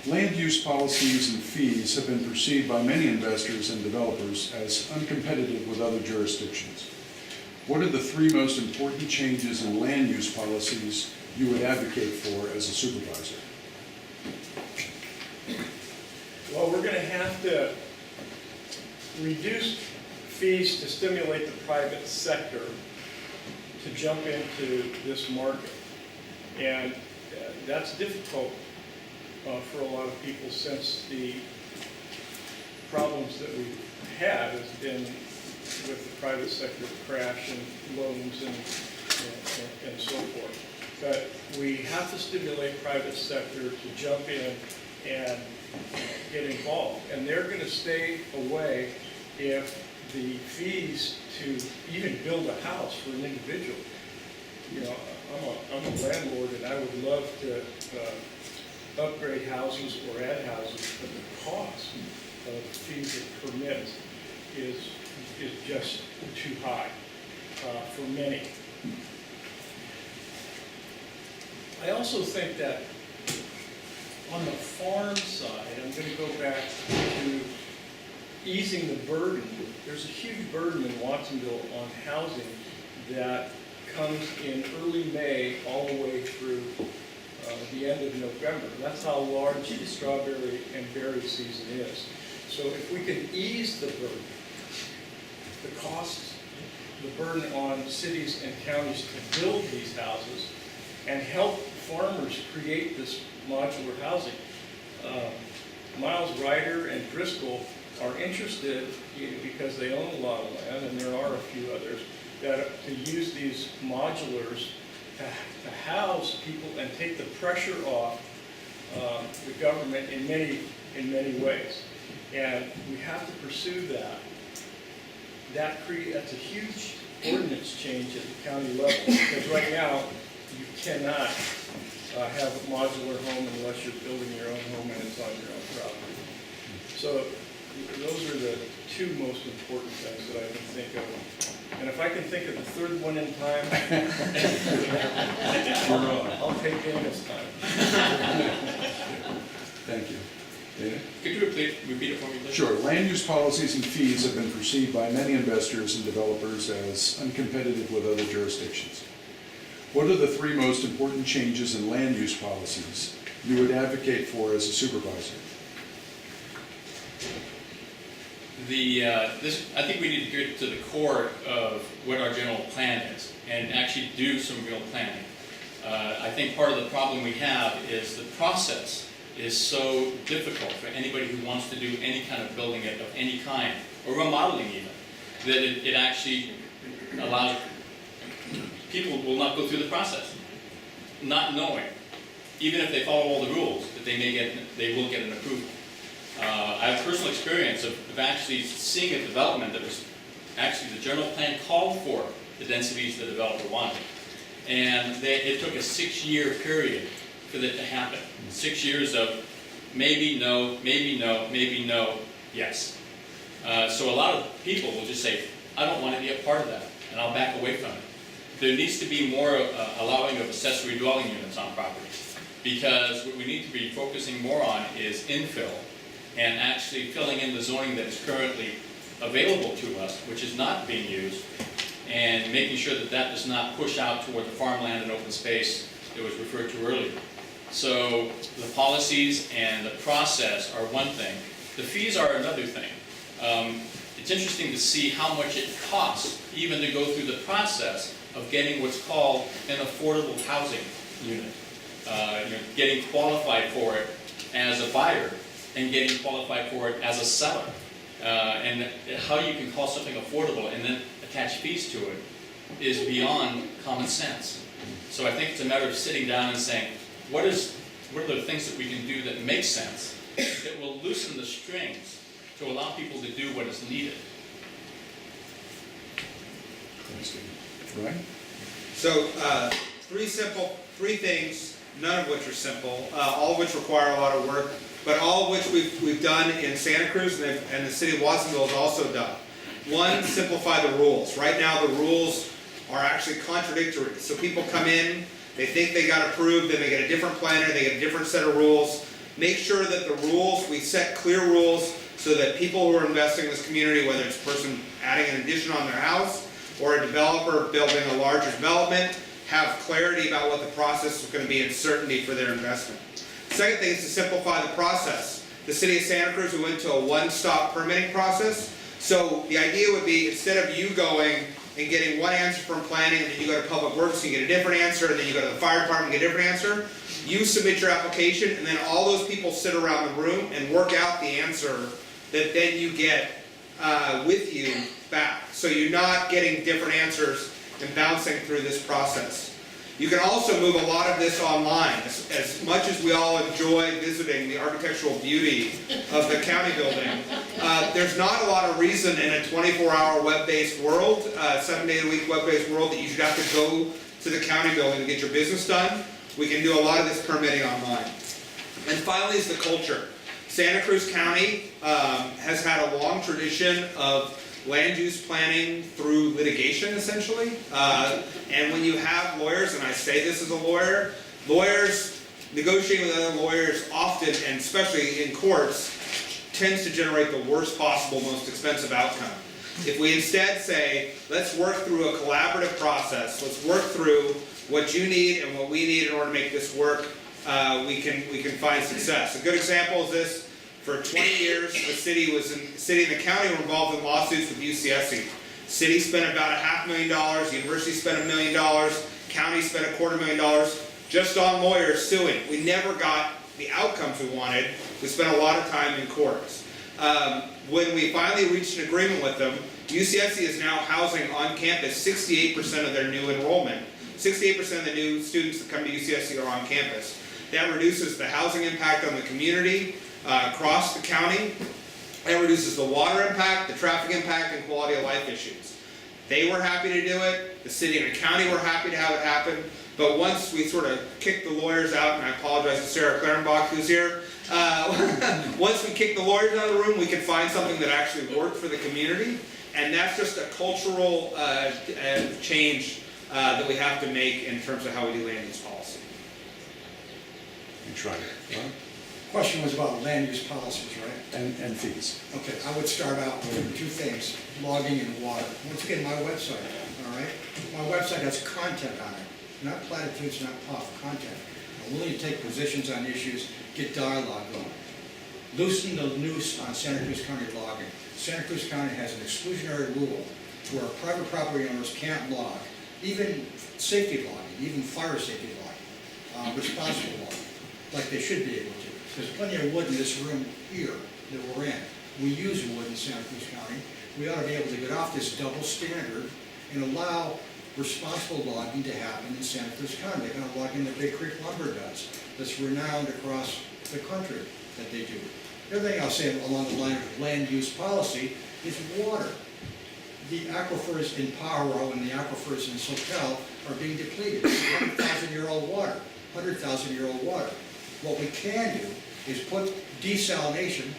Land use policies and fees have been perceived by many investors and developers as uncompetitive with other jurisdictions. What are the three most important changes in land use policies you would advocate for as a supervisor? Well, we're going to have to reduce fees to stimulate the private sector to jump into this market. And that's difficult for a lot of people, since the problems that we've had has been with the private sector crash and loans and so forth. But we have to stimulate private sector to jump in and get involved. And they're going to stay away if the fees to even build a house for an individual. You know, I'm a landlord, and I would love to upgrade houses or add houses, but the cost of fees and permits is just too high for many. I also think that on the farm side, I'm going to go back to easing the burden. There's a huge burden in Watsonville on housing that comes in early May all the way through the end of November. That's how large the strawberry and berry season is. So if we can ease the burden, the costs, the burden on cities and counties to build these houses, and help farmers create this modular housing. Miles Ryder and Driscoll are interested, because they own a lot of land, and there are a few others, that to use these modulars to house people and take the pressure off the government in many ways. And we have to pursue that. That's a huge ordinance change at the county level, because right now you cannot have a modular home unless you're building your own home and it's on your own property. So those are the two most important things that I can think of. And if I can think of the third one in time, I'll take Dana's time. Thank you. Dana? Could you repeat it for me, please? Sure. Land use policies and fees have been perceived by many investors and developers as uncompetitive with other jurisdictions. What are the three most important changes in land use policies you would advocate for as a supervisor? I think we need to get to the core of what our general plan is and actually do some real planning. I think part of the problem we have is the process is so difficult for anybody who wants to do any kind of building of any kind, or remodeling even, that it actually allows people will not go through the process, not knowing, even if they follow all the rules, that they will get an approval. I have personal experience of actually seeing a development that was actually the general plan called for the densities the developer wanted. And it took a 6-year period for that to happen. 6 years of maybe no, maybe no, maybe no, yes. So a lot of people will just say, I don't want to be a part of that, and I'll back away from it. There needs to be more allowing of accessory dwelling units on properties, because what we need to be focusing more on is infill and actually filling in the zoning that is currently available to us, which is not being used, and making sure that that does not push out toward the farmland and open space that was referred to earlier. So the policies and the process are one thing. The fees are another thing. It's interesting to see how much it costs even to go through the process of getting what's called an affordable housing unit. Getting qualified for it as a buyer and getting qualified for it as a seller. And how you can call something affordable and then attach fees to it is beyond common sense. So I think it's a matter of sitting down and saying, what are the things that we can do that make sense, that will loosen the strings to allow people to do what is needed. Thanks, Dana. Right? So three things, none of which are simple, all of which require a lot of work, but all of which we've done in Santa Cruz, and the city of Watsonville has also done. One, simplify the rules. Right now the rules are actually contradictory. So people come in, they think they got approved, then they get a different planner, they get a different set of rules. make sure that the rules, we set clear rules so that people who are investing in this community, whether it's a person adding an addition on their house or a developer building a larger development, have clarity about what the process is going to be and certainty for their investment. Second thing is to simplify the process. The city of Santa Cruz, we went to a one-stop permitting process. So the idea would be, instead of you going and getting one answer from planning, and then you go to Public Works and you get a different answer, and then you go to the fire department and get a different answer, you submit your application, and then all those people sit around the room and work out the answer that then you get with you back. So you're not getting different answers and bouncing through this process. You can also move a lot of this online. As much as we all enjoy visiting the architectural beauty of the county building, there's not a lot of reason in a 24-hour web-based world, 7-day-a-week web-based world, that you should have to go to the county building to get your business done. We can do a lot of this permitting online. And finally is the culture. Santa Cruz County has had a long tradition of land use planning through litigation, essentially. And when you have lawyers, and I say this as a lawyer, lawyers negotiating with other lawyers often, and especially in courts, tends to generate the worst possible, most expensive outcome. If we instead say, let's work through a collaborative process, let's work through what you need and what we need in order to make this work, we can find success. A good example is this. For 20 years, the city and the county were involved in lawsuits with UCSC. City spent about $500,000, university spent $1 million, county spent $250,000 just on lawyers suing. We never got the outcomes we wanted. We spent a lot of time in courts. When we finally reached an agreement with them, UCSC is now housing on campus 68% of their new enrollment. 68% of the new students that come to UCSC are on campus. That reduces the housing impact on the community across the county. That reduces the water impact, the traffic impact, and quality of life issues. They were happy to do it. The city and the county were happy to have it happen. But once we sort of kicked the lawyers out, and I apologize to Sarah Clarenbach who's here, once we kicked the lawyers out of the room, we could find something that actually worked for the community. And that's just a cultural change that we have to make in terms of how we do land use policy. You try it. Ron? Question was about land use policies, right? And fees. Okay, I would start out with two things, logging and water. Once again, my website, all right? My website has content on it, not platitudes, not puff, content. I'm willing to take positions on issues, get dialogue going. Loosen the noose on Santa Cruz County logging. Santa Cruz County has an exclusionary rule where private property owners can't log, even safety logging, even fire safety logging, responsible logging, like they should be able to. There's plenty of wood in this room here that we're in. We use wood in Santa Cruz County. We ought to be able to get off this double standard and allow responsible logging to happen in Santa Cruz County. The kind of logging that Big Creek Lumber does, that's renowned across the country that they do. The other thing I'll say along the line of land use policy is water. The aquifers in Pajaro and the aquifers in Soquel are being depleted. 100,000-year-old water, 100,000-year-old water. What we can do is put desalination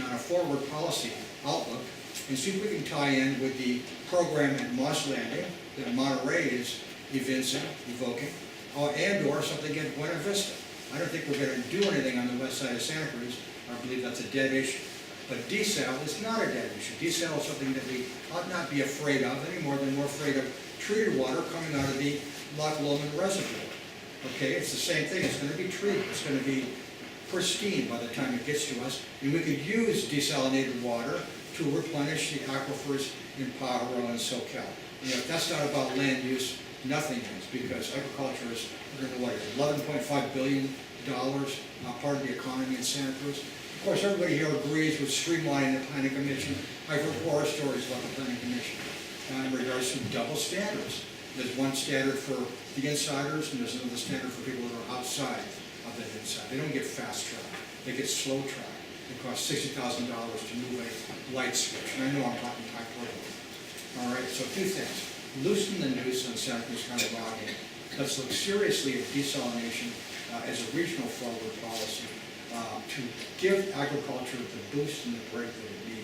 on a forward policy outlook and see if we can tie in with the program at Moss Landing that Monterey is evoking, and or something at Buena Vista. I don't think we're going to do anything on the west side of Santa Cruz. I believe that's a dead issue. But desal is not a dead issue. Desal is something that we ought not be afraid of any more than we're afraid of treated water coming out of the Loch Lomond Reservoir. Okay, it's the same thing. It's going to be treated. It's going to be pristine by the time it gets to us. And we could use desalinated water to replenish the aquifers in Pajaro and Soquel. You know, if that's not about land use, nothing is, because agriculture is, I don't know what, $11.5 billion, part of the economy in Santa Cruz. Of course, everybody here agrees with streamlining the Planning Commission. I've heard horror stories about the Planning Commission in regards to double standards. There's one standard for the insiders, and there's another standard for people that are outside of that inside. They don't get fast track, they get slow track. It costs $60,000 to move a light switch, and I know I'm talking hyperbole. All right, so two things. Loosen the noose on Santa Cruz County logging. Let's look seriously at desalination as a regional forward policy to give agriculture the boost and the break that it needs.